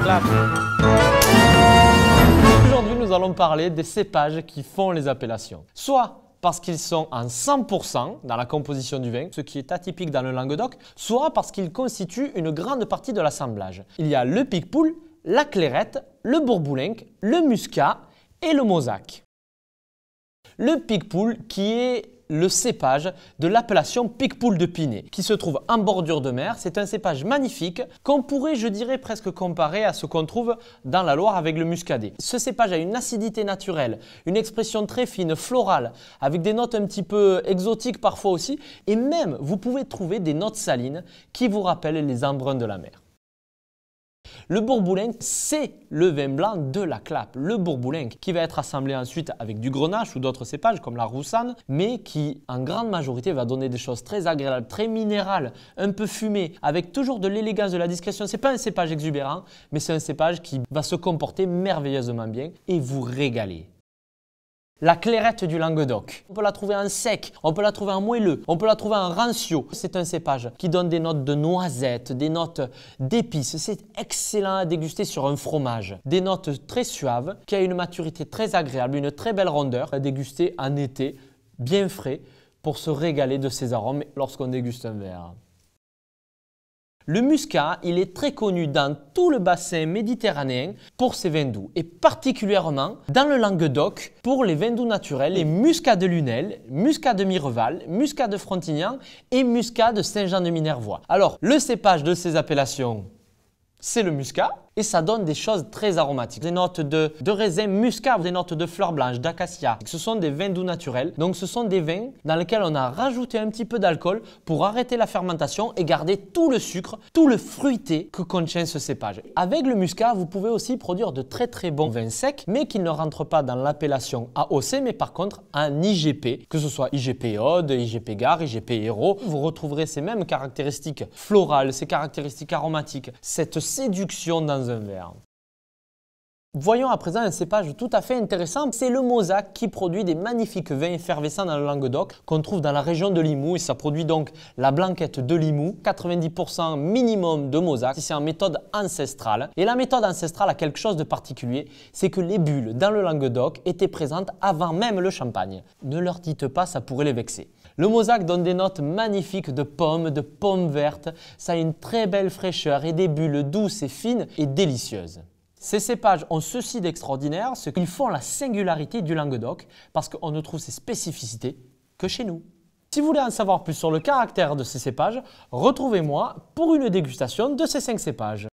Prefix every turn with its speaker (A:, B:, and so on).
A: clap. Aujourd'hui, nous allons parler des cépages qui font les appellations. Soit parce qu'ils sont en 100% dans la composition du vin, ce qui est atypique dans le Languedoc, soit parce qu'ils constituent une grande partie de l'assemblage. Il y a le Picpoul, la Clairette, le Bourboulenc, le Muscat et le Mauzac. Le Picpoul qui est le cépage de l'appellation Picpoul de Pinet qui se trouve en bordure de mer. C'est un cépage magnifique qu'on pourrait, je dirais, presque comparer à ce qu'on trouve dans la Loire avec le muscadet. Ce cépage a une acidité naturelle, une expression très fine, florale, avec des notes un petit peu exotiques parfois aussi. Et même, vous pouvez trouver des notes salines qui vous rappellent les embruns de la mer. Le Bourboulenc, c'est le vin blanc de la Clappe. Le Bourboulenc qui va être assemblé ensuite avec du Grenache ou d'autres cépages comme la Roussanne, mais qui en grande majorité va donner des choses très agréables, très minérales, un peu fumées, avec toujours de l'élégance, de la discrétion. Ce n'est pas un cépage exubérant, mais c'est un cépage qui va se comporter merveilleusement bien et vous régaler. La Clairette du Languedoc, on peut la trouver en sec, on peut la trouver en moelleux, on peut la trouver en rancio. C'est un cépage qui donne des notes de noisette, des notes d'épices. C'est excellent à déguster sur un fromage. Des notes très suaves, qui a une maturité très agréable, une très belle rondeur à déguster en été, bien frais, pour se régaler de ces arômes lorsqu'on déguste un verre. Le muscat, il est très connu dans tout le bassin méditerranéen pour ses vins doux et particulièrement dans le Languedoc pour les vins doux naturels, les muscats de Lunel, muscat de Mireval, muscat de Frontignan et muscat de Saint-Jean-de-Minervois. Alors, le cépage de ces appellations, c'est le muscat et ça donne des choses très aromatiques. Des notes de raisin muscat, des notes de fleurs blanches, d'acacia. Ce sont des vins doux naturels. Donc ce sont des vins dans lesquels on a rajouté un petit peu d'alcool pour arrêter la fermentation et garder tout le sucre, tout le fruité que contient ce cépage. Avec le muscat, vous pouvez aussi produire de très bons vins secs, mais qui ne rentrent pas dans l'appellation AOC, mais par contre en IGP, que ce soit IGP Aude, IGP Gard, IGP Hérault. Vous retrouverez ces mêmes caractéristiques florales, ces caractéristiques aromatiques, cette séduction dans un verre. Voyons à présent un cépage tout à fait intéressant, c'est le Mauzac qui produit des magnifiques vins effervescents dans le Languedoc qu'on trouve dans la région de Limoux et ça produit donc la blanquette de Limoux, 90% minimum de Mauzac, c'est en méthode ancestrale. Et la méthode ancestrale a quelque chose de particulier, c'est que les bulles dans le Languedoc étaient présentes avant même le champagne. Ne leur dites pas, ça pourrait les vexer. Le Mauzac donne des notes magnifiques de pommes vertes, ça a une très belle fraîcheur et des bulles douces et fines et délicieuses. Ces cépages ont ceci d'extraordinaire, c'est qu'ils font la singularité du Languedoc parce qu'on ne trouve ces spécificités que chez nous. Si vous voulez en savoir plus sur le caractère de ces cépages, retrouvez-moi pour une dégustation de ces 5 cépages.